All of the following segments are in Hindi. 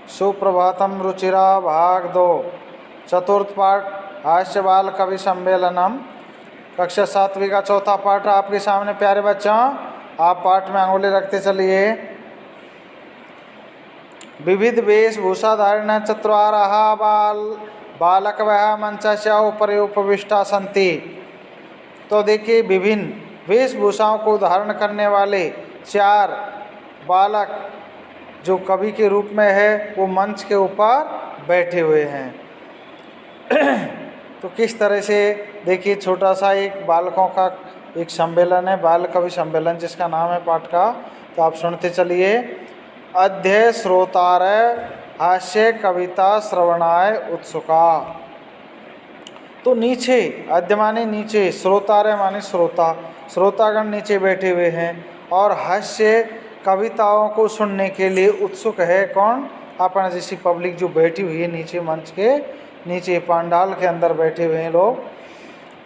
सुप्रभातम रुचिरा भाग 2 चतुर्थ पाठ हास्य बाल कवि सम्मेलनम कक्षा 7वीं का चौथा पाठ आपके सामने प्यारे बच्चों। आप पाठ में अंगुली रखते चलिए। विविध वेशभूषा धारण चत्वारः बालक वह मंचस्य उपरि उपविष्टा सन्ति। तो देखिए, विभिन्न वेशभूषाओं को धारण करने वाले 4 बालक जो कवि के रूप में है वो मंच के ऊपर बैठे हुए हैं। तो किस तरह से देखिए, छोटा सा एक बालकों का एक सम्मेलन है, बाल कवि सम्मेलन, जिसका नाम है पाठ का। तो आप सुनते चलिए। अध्यय श्रोतार हास्य कविता श्रवणाय उत्सुका। तो नीचे अध्य माने नीचे, श्रोतार माने श्रोता, श्रोतागण नीचे बैठे हुए हैं और हास्य कविताओं को सुनने के लिए उत्सुक है। कौन? अपना जैसी पब्लिक जो बैठी हुई है नीचे, मंच के नीचे पंडाल के अंदर बैठे हुए हैं लोग।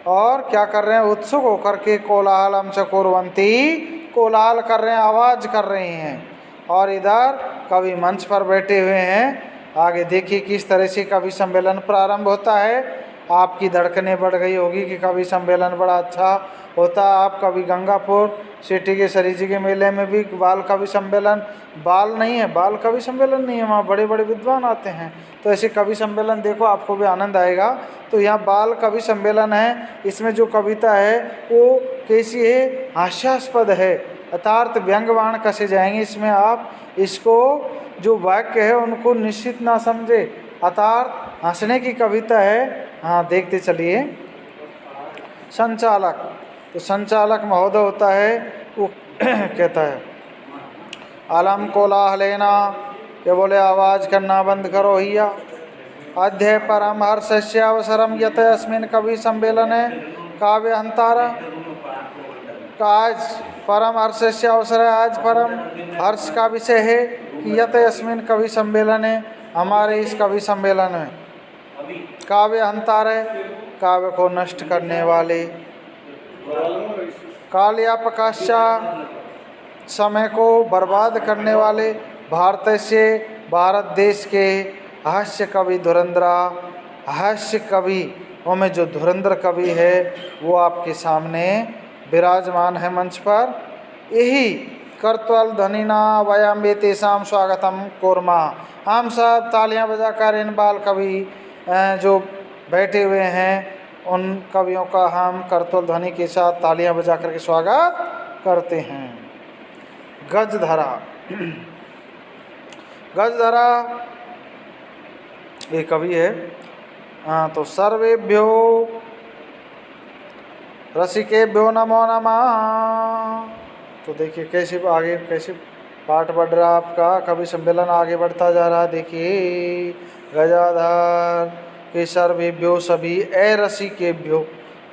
और क्या कर रहे हैं? उत्सुक होकर के कोलाहलम च कुर्वन्ति, कोलाहल कर रहे हैं, आवाज़ कर रहे हैं। और इधर कवि मंच पर बैठे हुए हैं। आगे देखिए किस तरह से कवि सम्मेलन प्रारंभ होता है। आपकी धड़कनें बढ़ गई होगी कि कवि सम्मेलन बड़ा अच्छा होता है। आप कभी गंगापुर सिटी के सरी जी के मेले में भी बाल कवि सम्मेलन, बाल नहीं है, बाल कवि सम्मेलन नहीं है, वहाँ बड़े बड़े विद्वान आते हैं। तो ऐसे कवि सम्मेलन देखो, आपको भी आनंद आएगा। तो यहाँ बाल कवि सम्मेलन है। इसमें जो कविता है वो कैसी है? हास्यास्पद है, अर्थात व्यंग्यवाण कसे जाएंगे इसमें। आप इसको जो वाक्य है उनको निश्चित ना समझे, अर्थात हंसने की कविता है। हाँ, देखते चलिए। संचालक, तो संचालक महोदय होता है, वो कहता है अलम कोलाहलेना, ये बोले आवाज़ करना बंद करो हिया। अध्यय परम हर्षस्य अवसरम यत अस्मिन् कवि सम्मेलने काव्य हंतारा। आज परम हर्षस्य अवसर है, आज परम हर्ष का विषय है कि यत अस्मिन् कवि सम्मेलने, हमारे इस कवि सम्मेलन में काव्य हंतारे, काव्य को नष्ट करने वाले, काल्यापकाश्चा, समय को बर्बाद करने वाले, भारत से, भारत देश के हास्य कवि धुरंधरा, हास्य कवि में जो धुरंधर कवि है वो आपके सामने विराजमान है मंच पर। यही कर्तव्य ध्वनिना वयम तेषाम स्वागतम कोरमा। हम सब तालियां बजाकर इन बाल कवि जो बैठे हुए हैं उन कवियों का हम करतल ध्वनि के साथ तालियां बजा करके स्वागत करते हैं। गजधरा, गजधरा ये कवि है। तो सर्वेभ्यो रसिकेभ्यो नमो नमः। तो देखिए कैसे आगे, कैसे पाठ बढ़ रहा आपका, कवि सम्मेलन आगे बढ़ता जा रहा। देखिए, गजाधर के सर्वेभ्यो, सभी, ए रसिकेभ्यो,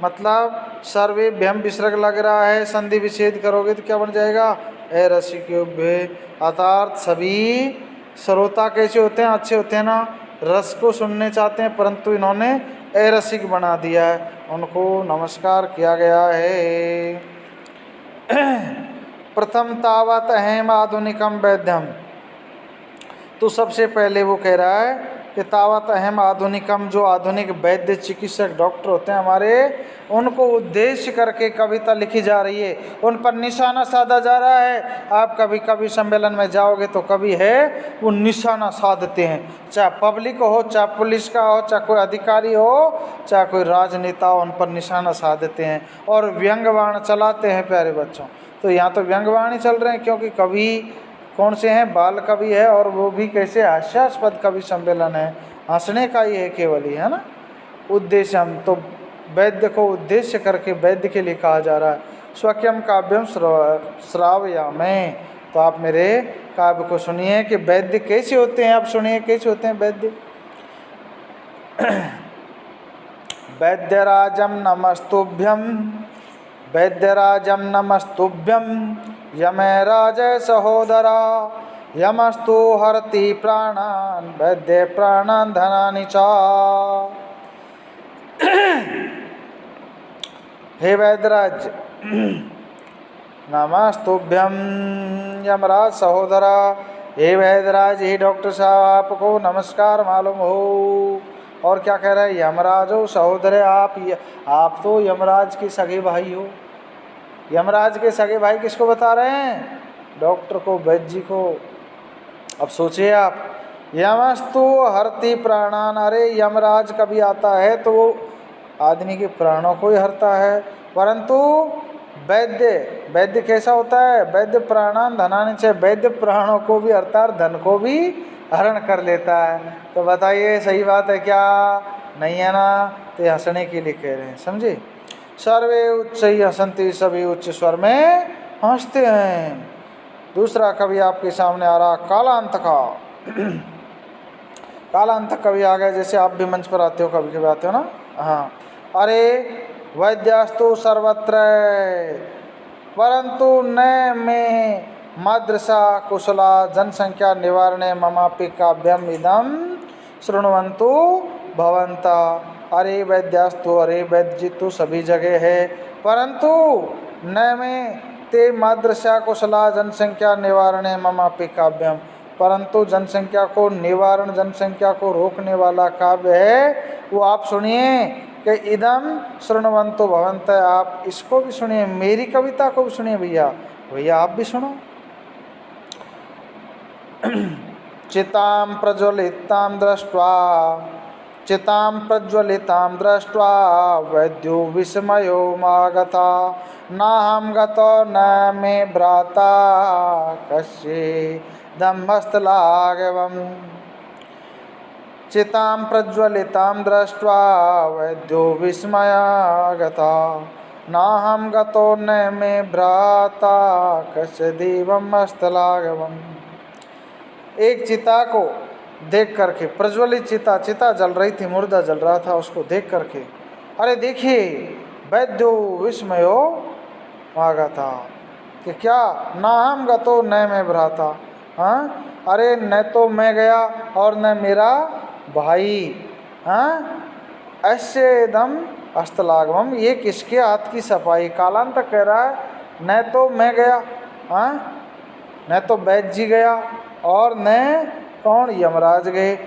मतलब सर्वेभ्यम विसर्ग लग रहा है, संधि विच्छेद करोगे तो क्या बन जाएगा? ए रसिकेभ्य, अर्थात सभी श्रोता कैसे होते हैं? अच्छे होते हैं ना, रस को सुनने चाहते हैं, परंतु इन्होंने ए रसिक बना दिया है, उनको नमस्कार किया गया है। प्रथम तावत अहम आधुनिकम वैद्यम। तो सबसे पहले वो कह रहा है कि तावत अहम आधुनिकम, जो आधुनिक वैद्य चिकित्सक डॉक्टर होते हैं हमारे, उनको उद्देश्य करके कविता लिखी जा रही है, उन पर निशाना साधा जा रहा है। आप कभी कवि सम्मेलन में जाओगे तो कवि है वो निशाना साधते हैं, चाहे पब्लिक हो, चाहे पुलिस का हो, चाहे कोई अधिकारी हो, चाहे कोई राजनेता हो, उन पर निशाना साधते हैं और व्यंग्यवाण चलाते हैं प्यारे बच्चों। तो यहाँ तो व्यंग्यवाण ही चल रहे हैं, क्योंकि कवि कौन से हैं? बाल कवि है, और वो भी कैसे? हास्यास्पद कवि सम्मेलन है, हंसने का ही है केवल ही, है ना उद्देश्य। हम तो वैद्य को उद्देश्य करके वैद्य के लिए कहा जा रहा है। स्वक्यम काव्यम श्रावयामि। तो आप मेरे काव्य को सुनिए कि वैद्य कैसे होते हैं। आप सुनिए कैसे होते हैं वैद्य। वैद्यराजम नमस्तुभ्यम, वैद्यराजम नमस्तुभ्यम, यमे राजय सहोदरा, यमस्तु हरति प्राणान्, वैद्य प्राणान् धनानि च। हे वैद्यराज, नमस्तुभ्यम यमराज सहोदरा, हे वैद्यराज, हे डॉक्टर साहब, आपको नमस्कार मालूम हो। और क्या कह रहे हैं, यमराज हो सहोदर, आप तो यमराज के सगे भाई हो। यमराज के सगे भाई किसको बता रहे हैं, डॉक्टर को, वैद्य जी को। अब सोचिए आप, यमस्तु हरति प्राणान, अरे यमराज कभी आता है तो वो आदमी के प्राणों को ही हरता है, परंतु वैद्य, वैद्य कैसा होता है, वैद्य प्राणान धनानि च, वैद्य प्राणों को भी हरता है, धन को भी हरण कर लेता है। तो बताइए सही बात है क्या, नहीं है ना। तो ये हंसने के लिए कह रहे हैं, समझे। सर्वे उच्च ही हंसंती, सभी उच्च स्वर में हंसते हैं। दूसरा कवि आपके सामने आ रहा, कालांत का। कालांत कवि आ गए, जैसे आप भी मंच पर आते हो, कभी कभी आते हो ना। हाँ, अरे वैद्यास्तु सर्वत्र परंतु न में मदृशा कुशला जनसंख्या निवारणे ममापि काव्यम इदम शृण्वन्तु भवन्ता। अरे वैद्यास्तु, अरे वैद्य जी तो सभी जगह है, परंतु न में ते मदृशा कुशला जनसंख्या निवारणे ममापि काव्यम, परंतु जनसंख्या को निवारण, जनसंख्या को रोकने वाला काव्य है वो आप सुनिए कि इदम शृण्वन्तु भवन्त, आप इसको भी सुनिए, मेरी कविता को भी सुनिए भैया, भैया आप भी सुनो। चितां प्रज्वलितां दृष्ट्वा, चितां प्रज्वलितां दृष्ट्वा वैद्यो विस्मयो मागता, नाहं गतो न मे भ्राता कस्येदमस्तलाघवम्। चितां प्रज्वलितां दृष्ट्वा वैद्यो विस्मयागता, नाहं गतो न मे भ्राता कस्येदमस्तलाघवम्। एक चिता को देख करके, प्रज्वलित चिता, चिता जल रही थी, मुर्दा जल रहा था, उसको देख करके अरे देखिए वैद्यो विस्मयो आगता, कि क्या, नाहं गतो न मे भ्राता, हाँ, अरे न तो मैं गया और न मेरा भाई, हाँ, ऐसे दम अस्तलागमम, ये किसके हाथ की सफाई। कालांत तक कह रहा है, न तो मैं गया, हाँ, न तो वैद्य जी गया, और न कौन, यमराज गए,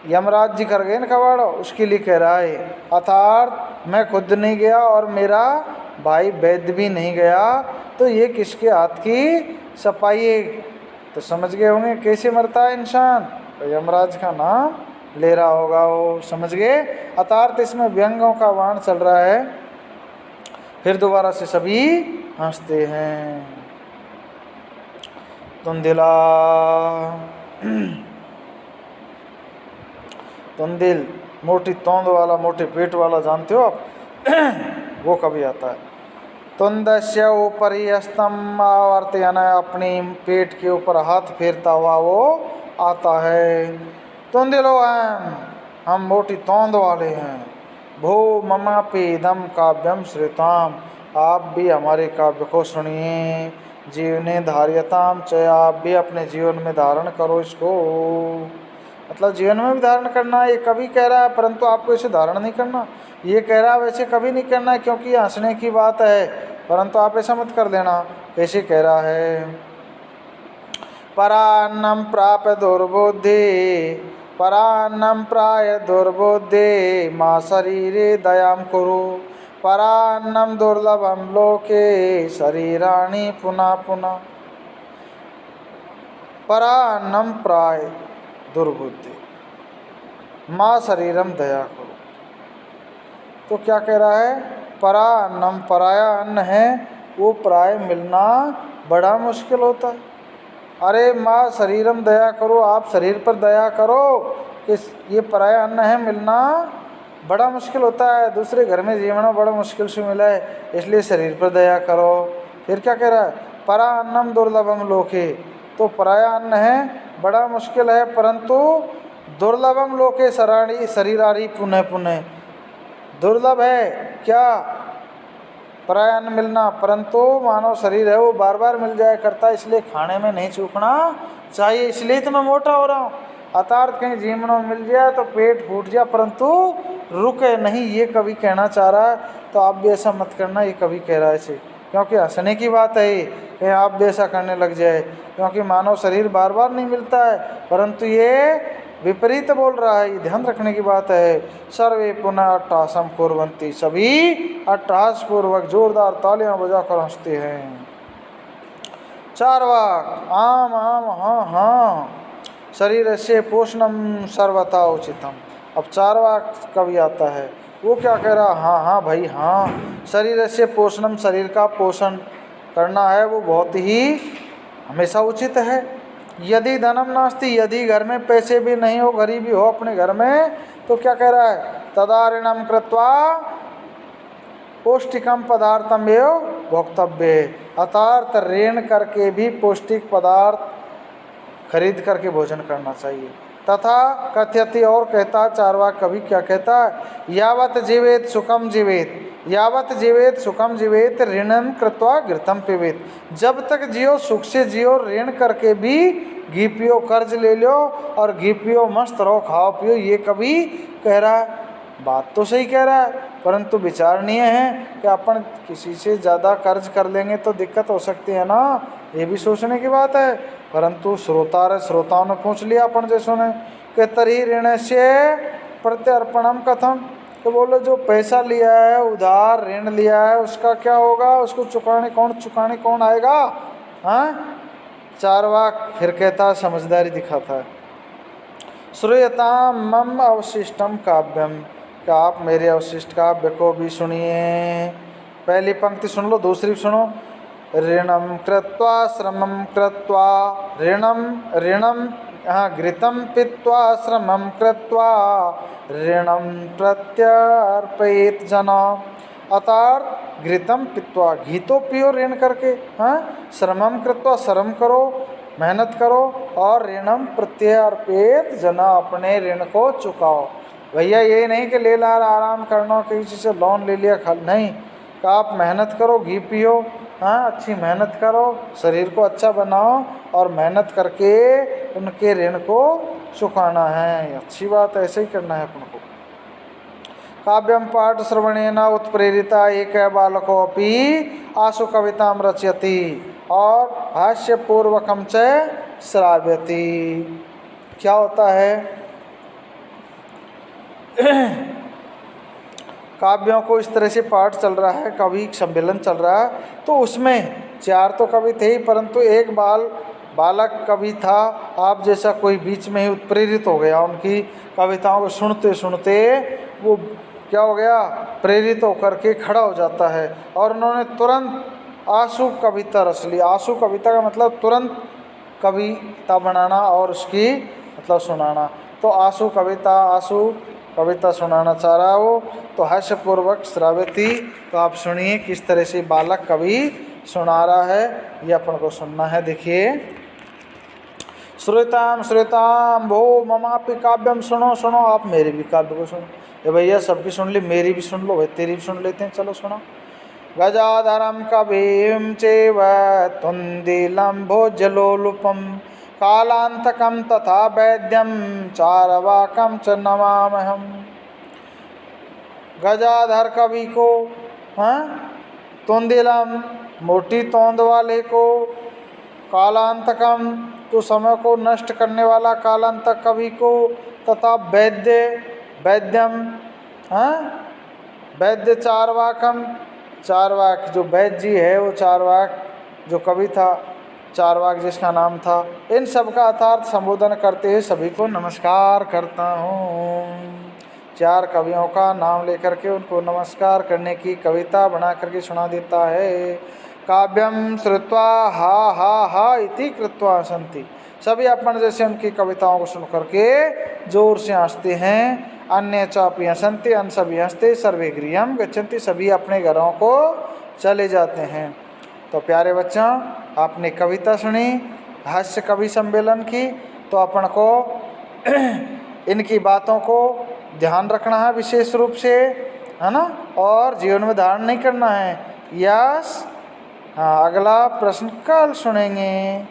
यमराज जी कर गए न कबाड़, उसके लिए कह रहा है, अर्थात मैं खुद नहीं गया और मेरा भाई वैद्य भी नहीं गया, तो ये किसके हाथ की सफाई है। तो समझ गए होंगे कैसे मरता है इंसान, तो यमराज का नाम ले रहा होगा वो, समझ गए। अर्थात इसमें व्यंगों का वाण चल रहा है। फिर दोबारा से सभी हंसते हैं। तुंदिला, तुंदिल, मोटी तोंद वाला, मोटे पेट वाला, जानते हो आप वो कभी आता है। तुंदस्य ऊपरी स्तंभ आवर्तयन, अपनी पेट के ऊपर हाथ फेरता हुआ वो आता है। तुंदिलो हम मोटी तोंद वाले हैं। भो ममापि इदम काव्यम श्रुताम, आप भी हमारे काव्य को सुनिए। जीवने धार्यताम च, आप भी अपने जीवन में धारण करो इसको, मतलब जीवन में भी धारण करना है, ये कभी कह रहा है, परंतु आपको इसे धारण नहीं करना। ये कह रहा है वैसे कभी नहीं करना है, क्योंकि ये हंसने की बात है, परंतु आप ऐसा मत कर देना। कैसे कह रहा है, परान्नम प्राप्य दुर्बुद्धि, परान्नम प्राय दुर्बुद्धि, माँ शरीरे दयाम कुरु, परान्नम दुर्लभम लोके शरीराणि पुनः पुनः। परान्नम प्राय दुर्बुद्धि, माँ शरीरम दया करो। तो क्या कह रहा है, परा अन्नम, पराया अन्न है वो प्राय मिलना बड़ा मुश्किल होता है। अरे माँ शरीरम दया करो, आप शरीर पर दया करो, कि ये पराया अन्न है, मिलना बड़ा मुश्किल होता है, दूसरे घर में जीवना बड़ा मुश्किल से मिला है, इसलिए शरीर पर दया करो। फिर क्या कह रहा है, परा अन्नम दुर्लभम लोके, तो पराया अन्न है बड़ा मुश्किल है, परंतु दुर्लभम लोके शराणी शरीरारी पुनः पुनः, दुर्लभ है क्या, पराया अन्न मिलना, परंतु मानव शरीर है वो बार बार मिल जाया करता है, इसलिए खाने में नहीं चूकना चाहिए, इसलिए तो मैं मोटा हो रहा हूँ। अर्थात कहीं जीवन में मिल जाए तो पेट फूट जाए, परंतु रुके नहीं, ये कभी कहना चाह रहा है। तो आप भी ऐसा मत करना, ये कभी कह रहा है ऐसे, क्योंकि हंसने की बात है ये आप भी ऐसा करने लग जाए, क्योंकि मानव शरीर बार बार नहीं मिलता है, परंतु ये विपरीत बोल रहा है, ये ध्यान रखने की बात है। सर्वे पुनः अट्ठासम कुर्वन्ति, सभी अट्ठास पूर्वक जोरदार तालियां बजाकर हंसते हैं। चारवाक आम आम हाँ हाँ शरीर से पोषणम सर्वथा उचितम। अब चारवाक कवि आता है, वो क्या कह रहा, हाँ हाँ भाई हाँ, शरीर से पोषणम, शरीर का पोषण करना है वो बहुत ही हमेशा उचित है। यदि धनम नास्ति, यदि घर में पैसे भी नहीं हो, गरीबी हो अपने घर में, तो क्या कह रहा है, तदा ऋणम कृत्वा पौष्टिकम पदार्थम एव भोक्तव्य, अर्थात ऋण करके भी पौष्टिक पदार्थ खरीद करके भोजन करना चाहिए। तथा कथयति, और कहता चारवाक कवि क्या कहता है, यावत जीवेत सुखम जीवेत, यावत जीवेत सुखम जीवेत ऋणम कृत्वा घृतम पिबेत। जब तक जियो सुख से जियो, ऋण करके भी घी पियो, कर्ज ले लो और घी पियो, मस्त रहो, खाओ पियो, ये कवि कह रहा है। बात तो सही कह रहा है, परंतु विचारणीय है कि अपन किसी से ज़्यादा कर्ज कर लेंगे तो दिक्कत हो सकती है ना, ये भी सोचने की बात है। परंतु श्रोताओं ने पूछ लिया अपन जैसों ने कि तरी ऋण से प्रत्यर्पणम कथम, तो बोलो जो पैसा लिया है, उधार ऋण लिया है, उसका क्या होगा, उसको चुकाने कौन आएगा। हाँ, चारवाक फिर कहता, समझदारी दिखाता है, श्रूयताम मम अवशिष्टम काव्यम, क्या आप मेरे अवशिष्ट काव्य को भी सुनिए। पहली पंक्ति सुन लो, दूसरी सुनो। ऋणम कृत्वा श्रमम कृत्वा, ऋणम हाँ घृतम पीत्वा श्रमम कृत्वा ऋणम प्रत्यर्पयेत जना, अर्थात घृतम पीत्वा, घी तो पियो ऋण करके, हाँ, श्रमम कृत्वा, श्रम करो, मेहनत करो, और ऋणम प्रत्यर्पयेत जना, अपने ऋण को चुकाओ। भैया ये नहीं कि ले ला आराम करना, किसी से लोन ले लिया खा, नहीं, कि आप मेहनत करो, घी पियो, हाँ, अच्छी मेहनत करो, शरीर को अच्छा बनाओ और मेहनत करके उनके ऋण को चुकाना है। अच्छी बात, ऐसे ही करना है अपन को। काव्यम पाठ श्रवणेन उत्प्रेरिता एक बालको अपि आशु कविताम रचयति, और हास्य पूर्वकम च श्राव्यति। क्या होता है, काव्यों को इस तरह से पाठ चल रहा है, कवि सम्मेलन चल रहा है, तो उसमें चार तो कवि थे ही, परंतु एक बालक कवि था, आप जैसा कोई बीच में ही उत्प्रेरित हो गया, उनकी कविताओं को सुनते सुनते वो क्या हो गया, प्रेरित होकर के खड़ा हो जाता है, और उन्होंने तुरंत आशु कविता रच ली। आशु कविता का मतलब तुरंत कविता बनाना और उसकी मतलब सुनाना, तो आशु कविता सुनाना चाह रहा हो, तो हास्यपूर्वक श्राव्यति। तो आप सुनिए किस तरह से बालक कवि सुना रहा है, ये अपन को सुनना है। देखिए, श्रोताम भो ममापि काव्यम, सुनो सुनो आप मेरे भी काव्य को सुनो। ये भैया सबकी सुन ली, मेरी भी सुन लो भाई, तेरी भी सुन लेते हैं, चलो सुनो। गजाधरम कविम चैव तुंदिलं भोज्यलोलुपम कालांतकम तथा वैद्यम चारवाकम च नमामहम। गजाधर कवि को, हाँ, तुंदिलम मोटी तोंद वाले को, कालांतकम तो समय को नष्ट करने वाला कालांतक कवि को, तथा वैद्यम, हाँ, वैद्य चारवाकम, चारवाक जो वैद्य जी है, वो चारवाक जो कवि था, चारवाक जिसका नाम था, इन सब का अर्थार्थ संबोधन करते हुए सभी को नमस्कार करता हूँ। चार कवियों का नाम लेकर के उनको नमस्कार करने की कविता बना करके सुना देता है। काव्यम श्रुत्वा हा हा हा इति कृत्वा हसन्ति, सभी अपन जैसे उनकी कविताओं को सुन करके जोर से हंसते हैं। अन्य चापी हसन्ति, अन्य सभी हंसते, सर्वे गृहम गच्छन्ति, सभी अपने घरों को चले जाते हैं। तो प्यारे बच्चों, आपने कविता सुनी हास्य कवि सम्मेलन की, तो अपन को इनकी बातों को ध्यान रखना है विशेष रूप से, है ना, और जीवन में धारण नहीं करना है। यस, हाँ, अगला प्रश्न कल सुनेंगे।